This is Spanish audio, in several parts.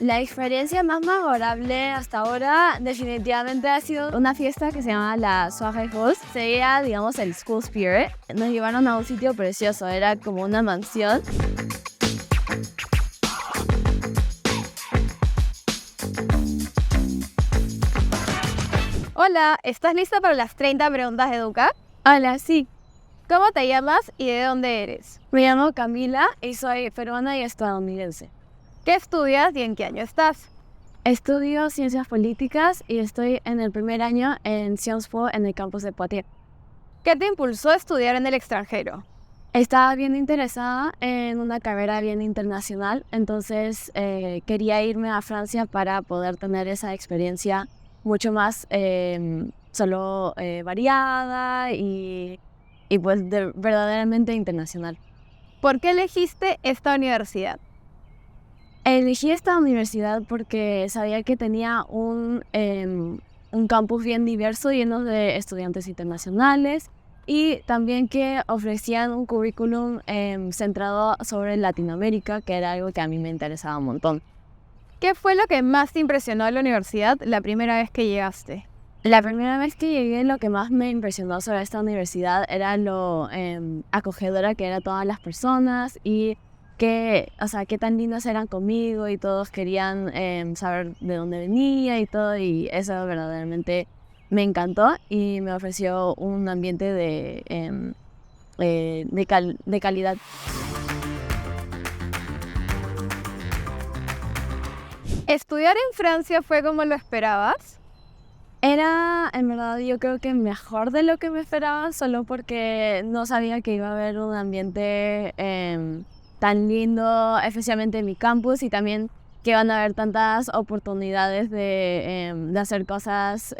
La experiencia más memorable hasta ahora definitivamente ha sido una fiesta que se llama la Soirée Rose. Sería, digamos, el School Spirit. Nos llevaron a un sitio precioso, era como una mansión. Hola, ¿estás lista para las 30 preguntas de Educa? Hola, sí. ¿Cómo te llamas y de dónde eres? Me llamo Camila y soy peruana y estadounidense. ¿Qué estudias y en qué año estás? Estudio Ciencias Políticas y estoy en el primer año en Sciences Po en el campus de Poitiers. ¿Qué te impulsó a estudiar en el extranjero? Estaba bien interesada en una carrera bien internacional, entonces quería irme a Francia para poder tener esa experiencia mucho más variada y pues verdaderamente internacional. ¿Por qué elegiste esta universidad? Elegí esta universidad porque sabía que tenía un campus bien diverso, lleno de estudiantes internacionales, y también que ofrecían un currículum centrado sobre Latinoamérica, que era algo que a mí me interesaba un montón. ¿Qué fue lo que más te impresionó de la universidad la primera vez que llegaste? La primera vez que llegué, lo que más me impresionó sobre esta universidad era lo acogedora que eran todas las personas y qué tan lindas eran conmigo y todos querían saber de dónde venía y todo, y eso verdaderamente me encantó y me ofreció un ambiente de calidad. ¿Estudiar en Francia fue como lo esperabas? Era, en verdad, yo creo que mejor de lo que me esperaba, solo porque no sabía que iba a haber un ambiente tan lindo, especialmente en mi campus, y también que van a haber tantas oportunidades de hacer cosas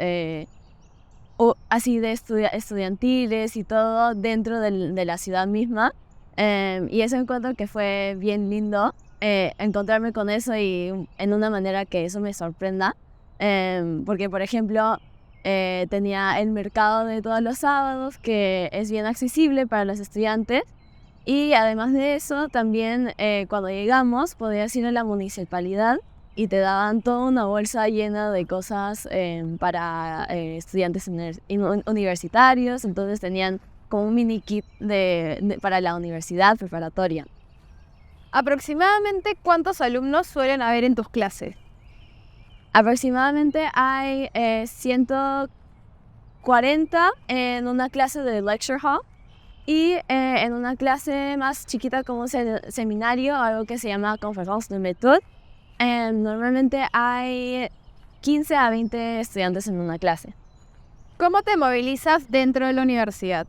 así de estudiantiles y todo dentro de la ciudad misma. Y eso encuentro que fue bien lindo, encontrarme con eso y en una manera que eso me sorprenda. Porque, por ejemplo, tenía el mercado de todos los sábados, que es bien accesible para los estudiantes. Y además de eso, también cuando llegamos podías ir a la municipalidad y te daban toda una bolsa llena de cosas para estudiantes universitarios. Entonces tenían como un mini kit para la universidad preparatoria. ¿Aproximadamente cuántos alumnos suelen haber en tus clases? Aproximadamente hay 140 en una clase de lecture hall y en una clase más chiquita como un seminario, algo que se llama conférence de méthode. Normalmente hay 15 a 20 estudiantes en una clase. ¿Cómo te movilizas dentro de la universidad?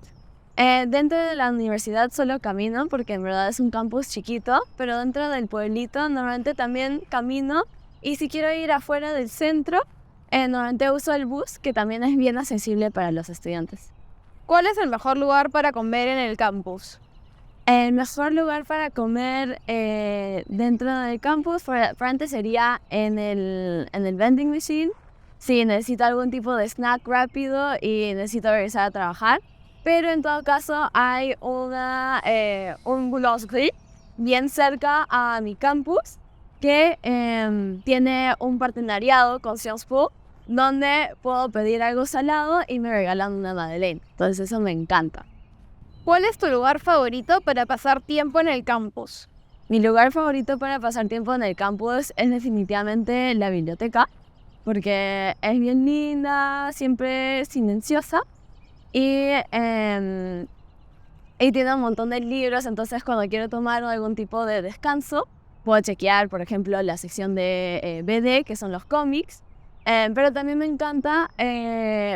Dentro de la universidad solo camino porque en verdad es un campus chiquito, pero dentro del pueblito normalmente también camino. Y si quiero ir afuera del centro, normalmente uso el bus, que también es bien accesible para los estudiantes. ¿Cuál es el mejor lugar para comer en el campus? El mejor lugar para comer dentro del campus probablemente sería en el vending machine, si necesito algún tipo de snack rápido y necesito regresar a trabajar. Pero en todo caso hay un boulangerie bien cerca a mi campus, que tiene un partenariado con Sciences Po, donde puedo pedir algo salado y me regalan una madeleine. Entonces eso me encanta. ¿Cuál es tu lugar favorito para pasar tiempo en el campus? Mi lugar favorito para pasar tiempo en el campus es definitivamente la biblioteca, porque es bien linda, siempre silenciosa y tiene un montón de libros. Entonces cuando quiero tomar algún tipo de descanso, puedo chequear, por ejemplo, la sección de BD, que son los cómics. Pero también me encanta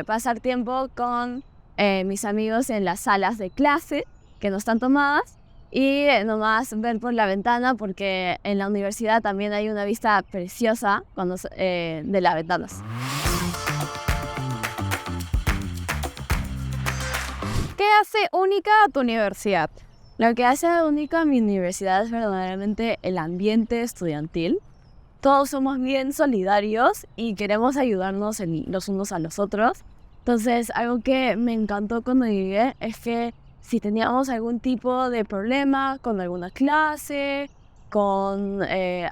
pasar tiempo con mis amigos en las salas de clase, que no están tomadas, y nomás ver por la ventana, porque en la universidad también hay una vista preciosa de las ventanas. ¿Qué hace única a tu universidad? Lo que hace única a mi universidad es verdaderamente el ambiente estudiantil. Todos somos bien solidarios y queremos ayudarnos los unos a los otros. Entonces, algo que me encantó cuando llegué es que si teníamos algún tipo de problema con alguna clase con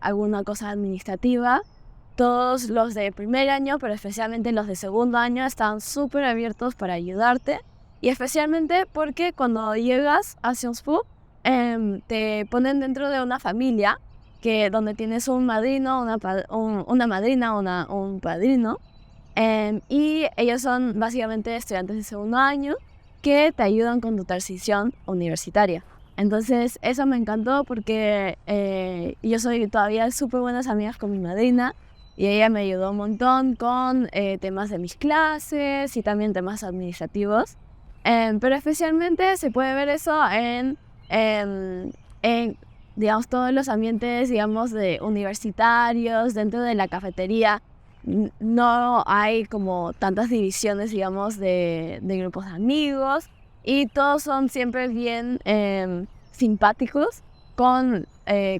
alguna cosa administrativa. Todos los de primer año, pero especialmente los de segundo año, están súper abiertos para ayudarte. Y especialmente porque cuando llegas a Sciences Po, te ponen dentro de una familia donde tienes un madrino, una madrina, un padrino. Y ellos son básicamente estudiantes de segundo año que te ayudan con tu transición universitaria. Entonces eso me encantó porque yo soy todavía súper buenas amigas con mi madrina y ella me ayudó un montón con temas de mis clases y también temas administrativos. Pero especialmente se puede ver eso en digamos, todos los ambientes, digamos, de universitarios, dentro de la cafetería. No hay como tantas divisiones, digamos, de grupos de amigos y todos son siempre bien simpáticos con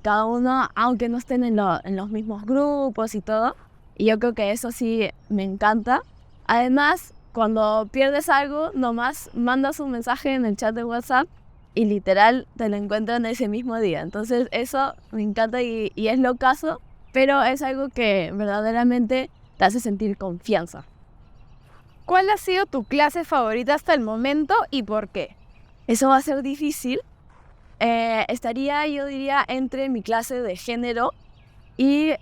cada uno, aunque no estén en los mismos grupos y todo. Y yo creo que eso sí me encanta. Además, cuando pierdes algo, nomás mandas un mensaje en el chat de WhatsApp y literal te lo encuentran ese mismo día. Entonces eso me encanta y es lo caso, pero es algo que verdaderamente te hace sentir confianza. ¿Cuál ha sido tu clase favorita hasta el momento y por qué? Eso va a ser difícil. Estaría, yo diría, entre mi clase de género y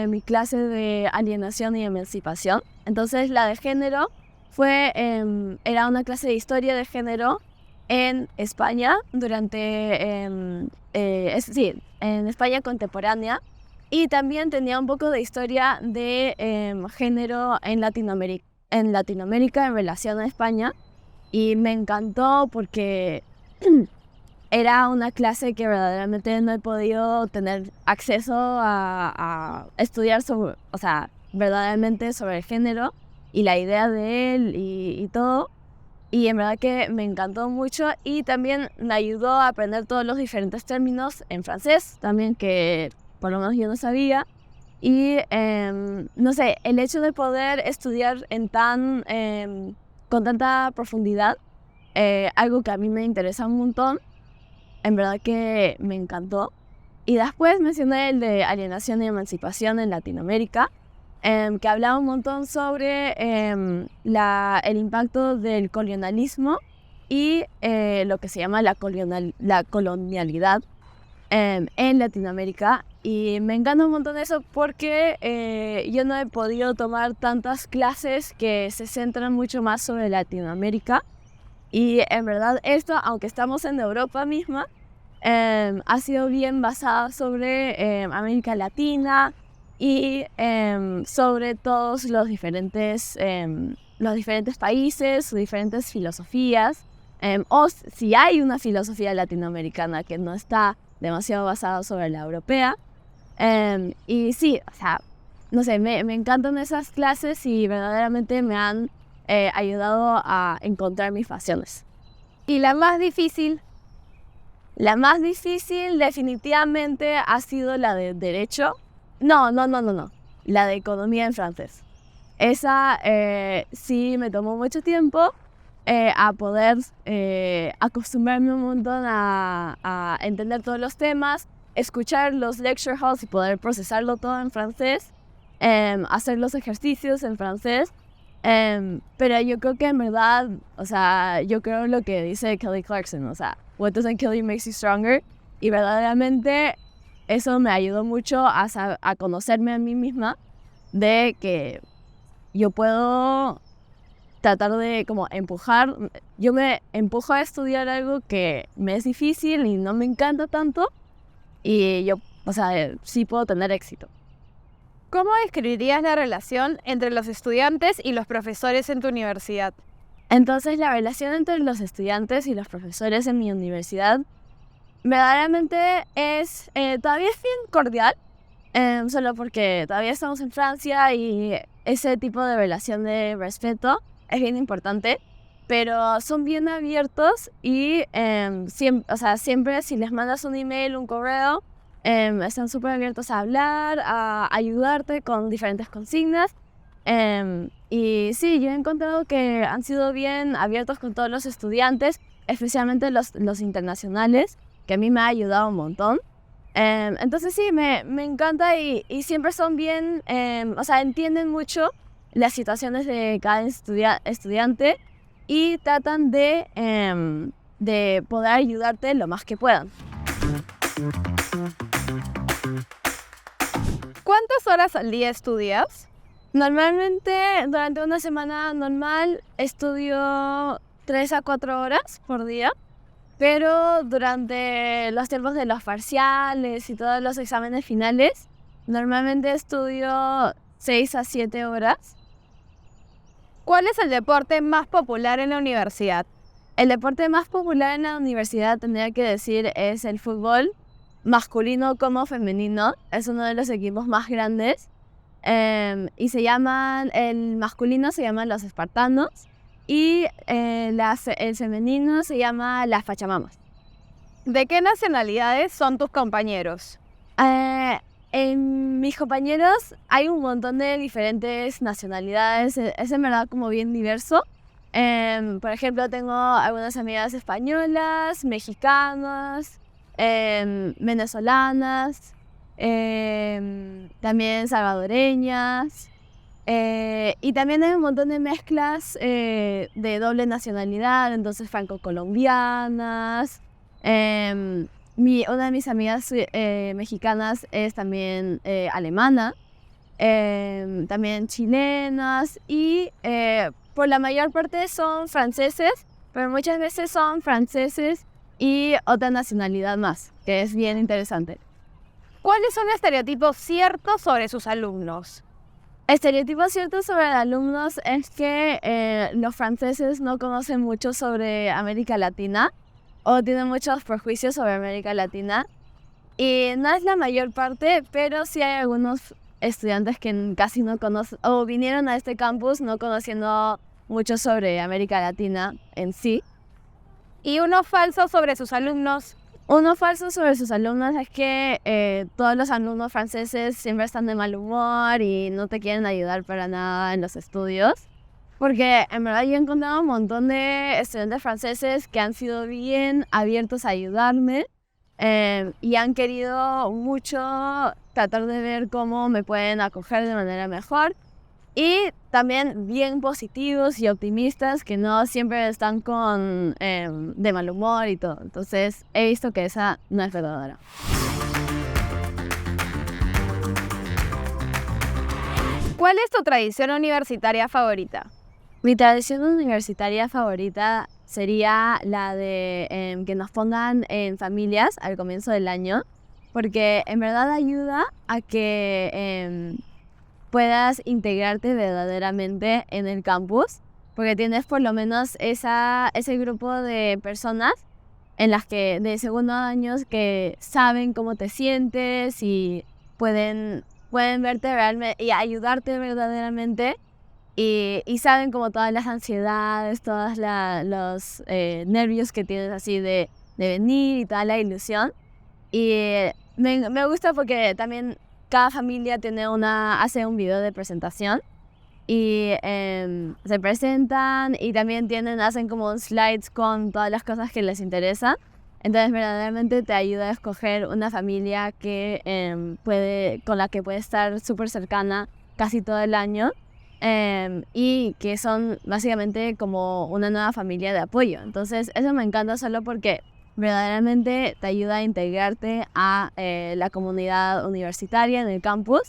mi clase de alienación y emancipación. Entonces la de género era una clase de historia de género en España en España contemporánea, y también tenía un poco de historia de género en Latinoamérica en relación a España, y me encantó porque era una clase que verdaderamente no he podido tener acceso a estudiar sobre, o sea, verdaderamente sobre el género y la idea de él y todo. Y en verdad que me encantó mucho y también me ayudó a aprender todos los diferentes términos en francés, también que por lo menos yo no sabía. Y no sé, el hecho de poder estudiar con tanta profundidad, algo que a mí me interesa un montón, en verdad que me encantó. Y después mencioné el de alienación y emancipación en Latinoamérica, que hablaba un montón sobre el impacto del colonialismo y lo que se llama la colonialidad en Latinoamérica. Y me encanta un montón eso porque yo no he podido tomar tantas clases que se centran mucho más sobre Latinoamérica. Y en verdad esto, aunque estamos en Europa misma, ha sido bien basado sobre América Latina y sobre todos los diferentes países, sus diferentes filosofías, o si hay una filosofía latinoamericana que no está demasiado basada sobre la europea. Y sí, o sea, no sé, me encantan esas clases y verdaderamente me han ayudado a encontrar mis pasiones. ¿Y la más difícil? La más difícil definitivamente ha sido la de Derecho. No. La de Economía en francés. Esa sí me tomó mucho tiempo a poder acostumbrarme un montón a entender todos los temas, escuchar los lecture halls y poder procesarlo todo en francés, hacer los ejercicios en francés. Pero yo creo que en verdad, o sea, yo creo lo que dice Kelly Clarkson, o sea, what doesn't kill you makes you stronger. Y verdaderamente eso me ayudó mucho a conocerme a mí misma, de que yo puedo tratar de como yo me empujo a estudiar algo que me es difícil y no me encanta tanto, y yo, o sea, sí puedo tener éxito. ¿Cómo describirías la relación entre los estudiantes y los profesores en tu universidad? Entonces, la relación entre los estudiantes y los profesores en mi universidad verdaderamente todavía es bien cordial, solo porque todavía estamos en Francia y ese tipo de relación de respeto es bien importante, pero son bien abiertos y siempre si les mandas un email, un correo, están súper abiertos a hablar, a ayudarte con diferentes consignas. Y sí, yo he encontrado que han sido bien abiertos con todos los estudiantes, especialmente los internacionales, que a mí me ha ayudado un montón. Entonces sí, me encanta y siempre son bien, o sea, entienden mucho las situaciones de cada estudiante y tratan de poder ayudarte lo más que puedan. ¿Cuántas horas al día estudias? Normalmente, durante una semana normal, estudio 3 a 4 horas por día, pero durante los tiempos de los parciales y todos los exámenes finales, normalmente estudio 6 a 7 horas. ¿Cuál es el deporte más popular en la universidad? El deporte más popular en la universidad, tendría que decir, es el fútbol, masculino como femenino. Es uno de los equipos más grandes. Y el masculino se llama los Espartanos y el femenino se llama las Pachamamas. ¿De qué nacionalidades son tus compañeros? En mis compañeros hay un montón de diferentes nacionalidades, es en verdad como bien diverso. Por ejemplo, tengo algunas amigas españolas, mexicanas, venezolanas, también salvadoreñas, y también hay un montón de mezclas de doble nacionalidad, entonces franco-colombianas. Una de mis amigas mexicanas es también alemana, también chilenas y por la mayor parte son franceses, pero muchas veces son franceses y otra nacionalidad más, que es bien interesante. ¿Cuáles son estereotipos ciertos sobre sus alumnos? Estereotipos ciertos sobre los alumnos es que los franceses no conocen mucho sobre América Latina o tienen muchos prejuicios sobre América Latina. Y no es la mayor parte, pero sí hay algunos estudiantes que casi no conocen o vinieron a este campus no conociendo mucho sobre América Latina en sí. ¿Y uno falso sobre sus alumnos? Uno falso sobre sus alumnos es que todos los alumnos franceses siempre están de mal humor y no te quieren ayudar para nada en los estudios. Porque en verdad yo he encontrado un montón de estudiantes franceses que han sido bien abiertos a ayudarme y han querido mucho tratar de ver cómo me pueden acoger de manera mejor. Y también bien positivos y optimistas que no siempre están de mal humor y todo. Entonces he visto que esa no es verdadera. ¿Cuál es tu tradición universitaria favorita? Mi tradición universitaria favorita sería la de que nos pongan en familias al comienzo del año, porque en verdad ayuda a que puedas integrarte verdaderamente en el campus, porque tienes por lo menos ese grupo de personas en las que de segundo años que saben cómo te sientes y pueden verte realmente y ayudarte verdaderamente. Y saben como todas las ansiedades, todos los nervios que tienes así de venir y toda la ilusión. Y me gusta porque también cada familia hace un video de presentación y se presentan y también hacen como un slides con todas las cosas que les interesan. Entonces verdaderamente te ayuda a escoger una familia con la que puedes estar súper cercana casi todo el año. Y que son básicamente como una nueva familia de apoyo. Entonces eso me encanta solo porque verdaderamente te ayuda a integrarte a la comunidad universitaria en el campus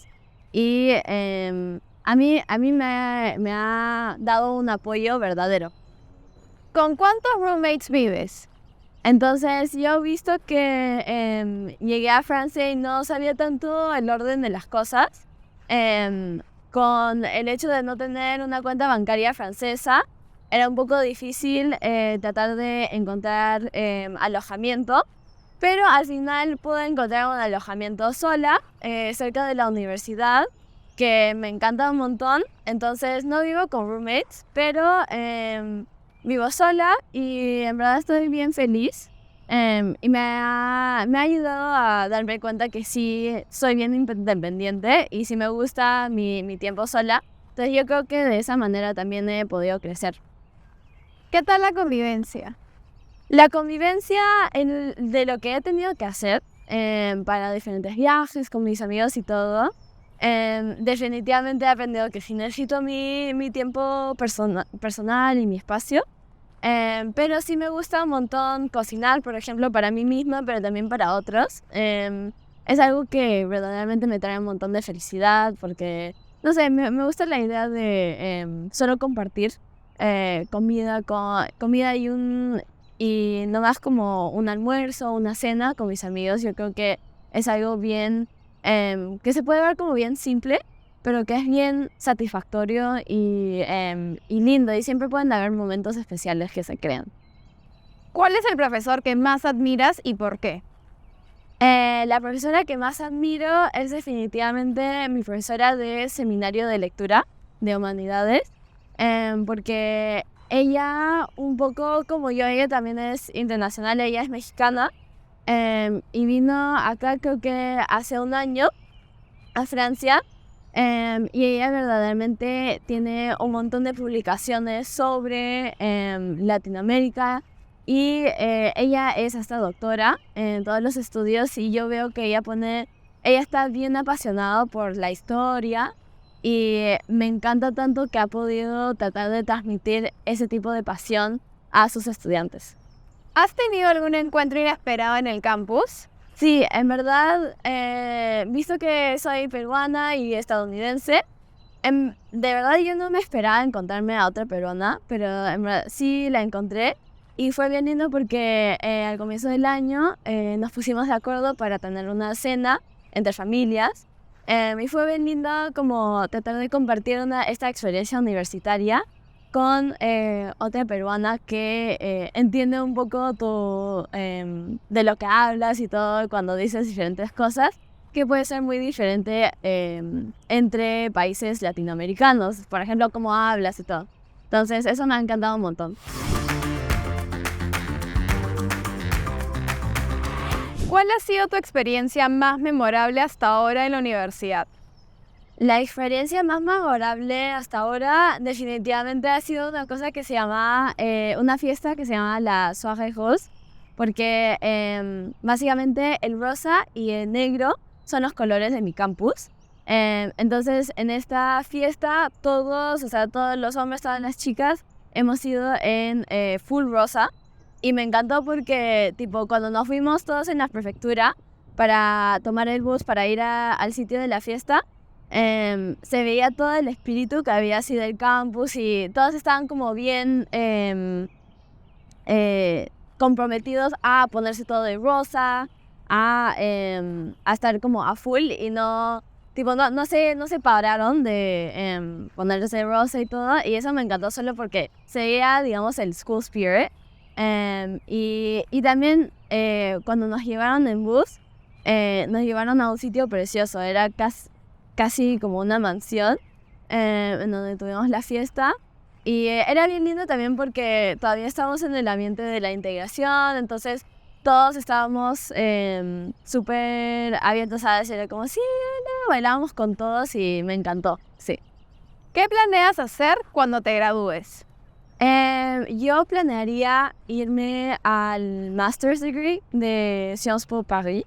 y a mí me ha dado un apoyo verdadero. ¿Con cuántos roommates vives? Entonces yo he visto que llegué a Francia y no sabía tanto el orden de las cosas. Con el hecho de no tener una cuenta bancaria francesa, era un poco difícil tratar de encontrar alojamiento, pero al final pude encontrar un alojamiento sola, cerca de la universidad, que me encanta un montón. Entonces no vivo con roommates, pero vivo sola y en verdad estoy bien feliz. Y me ha ayudado a darme cuenta que sí soy bien independiente y sí me gusta mi tiempo sola. Entonces yo creo que de esa manera también he podido crecer. ¿Qué tal la convivencia? La convivencia de lo que he tenido que hacer para diferentes viajes con mis amigos y todo. Definitivamente he aprendido que sí necesito mi tiempo personal y mi espacio. Pero sí me gusta un montón cocinar, por ejemplo, para mí misma, pero también para otros. Es algo que verdaderamente me trae un montón de felicidad porque, no sé, me gusta la idea de solo compartir comida y no más como un almuerzo o una cena con mis amigos. Yo creo que es algo bien, que se puede ver como bien simple, pero que es bien satisfactorio y lindo, y siempre pueden haber momentos especiales que se crean. ¿Cuál es el profesor que más admiras y por qué? La profesora que más admiro es definitivamente mi profesora de seminario de lectura de humanidades, porque ella, un poco como yo, ella también es internacional, ella es mexicana, y vino acá creo que hace un año a Francia. Y ella verdaderamente tiene un montón de publicaciones sobre Latinoamérica y ella es hasta doctora en todos los estudios, y yo veo que ella está bien apasionada por la historia, y me encanta tanto que ha podido tratar de transmitir ese tipo de pasión a sus estudiantes. ¿Has tenido algún encuentro inesperado en el campus? Sí, en verdad, visto que soy peruana y estadounidense, de verdad yo no me esperaba encontrarme a otra peruana, pero en verdad sí la encontré, y fue bien lindo porque al comienzo del año nos pusimos de acuerdo para tener una cena entre familias, y fue bien lindo como tratar de compartir esta experiencia universitaria con otra peruana que entiende un poco de lo que hablas y todo cuando dices diferentes cosas, que puede ser muy diferente entre países latinoamericanos, por ejemplo, cómo hablas y todo. Entonces, eso me ha encantado un montón. ¿Cuál ha sido tu experiencia más memorable hasta ahora en la universidad? La experiencia más memorable hasta ahora definitivamente ha sido una cosa que se llama, una fiesta que se llama la Soirée Rose, porque básicamente el rosa y el negro son los colores de mi campus. Entonces en esta fiesta todos los hombres, todas las chicas hemos ido en full rosa, y me encantó porque tipo cuando nos fuimos todos en la prefectura para tomar el bus para ir al sitio de la fiesta, se veía todo el espíritu que había sido el campus, y todos estaban como bien comprometidos a ponerse todo de rosa, a estar como a full, y no se pararon de ponerse de rosa y todo, y eso me encantó solo porque se veía, digamos, el school spirit. Y también cuando nos llevaron en bus, nos llevaron a un sitio precioso, era casi como una mansión en donde tuvimos la fiesta, y era bien lindo también porque todavía estábamos en el ambiente de la integración, entonces todos estábamos súper abiertos a decir como sí, hola, bailábamos con todos y me encantó, sí. ¿Qué planeas hacer cuando te gradúes? Yo planearía irme al Master's Degree de Sciences Po Paris.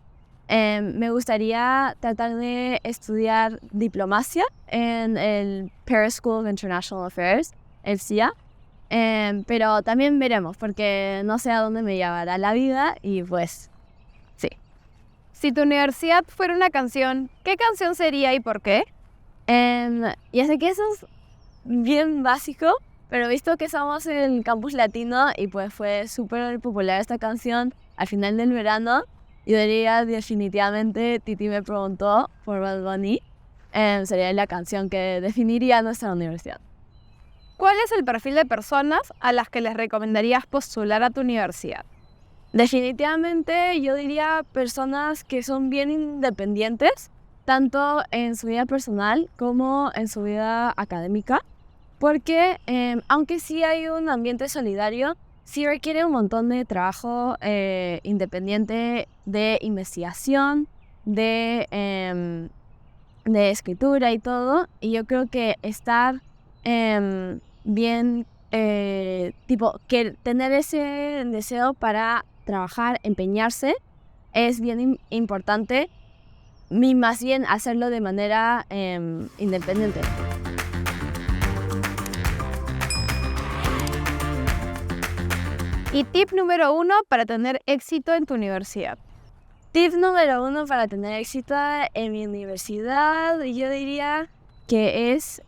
Me gustaría tratar de estudiar diplomacia en el Paris School of International Affairs, el CIA. Pero también veremos, porque no sé a dónde me llevará la vida, y pues, sí. Si tu universidad fuera una canción, ¿qué canción sería y por qué? Ya sé que eso es bien básico, pero visto que somos el campus latino y pues fue súper popular esta canción al final del verano, yo diría definitivamente Titi me preguntó por Bad Bunny. Sería la canción que definiría nuestra universidad. ¿Cuál es el perfil de personas a las que les recomendarías postular a tu universidad? Definitivamente yo diría personas que son bien independientes, tanto en su vida personal como en su vida académica, porque aunque sí hay un ambiente solidario, sí requiere un montón de trabajo independiente, de investigación, de escritura y todo, y yo creo que estar bien, que tener ese deseo para trabajar, empeñarse, es bien importante, y más bien hacerlo de manera independiente. Y tip número 1 para tener éxito en tu universidad. Tip número 1 para tener éxito en mi universidad, yo diría que es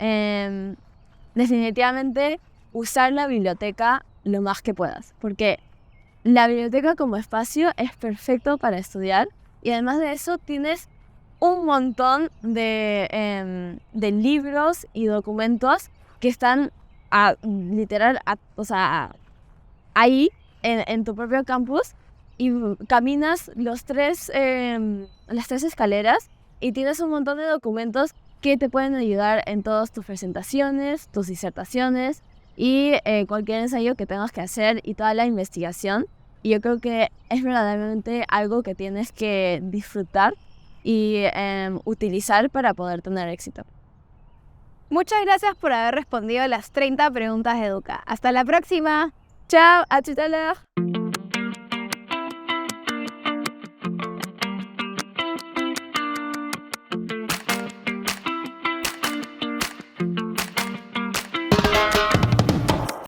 definitivamente usar la biblioteca lo más que puedas, porque la biblioteca como espacio es perfecto para estudiar y además de eso tienes un montón de libros y documentos que están ahí en tu propio campus y caminas las tres escaleras y tienes un montón de documentos que te pueden ayudar en todas tus presentaciones, tus disertaciones y cualquier ensayo que tengas que hacer y toda la investigación. Y yo creo que es verdaderamente algo que tienes que disfrutar y utilizar para poder tener éxito. Muchas gracias por haber respondido a las 30 preguntas de Educa. Hasta la próxima. Chao, à tout à l'heure.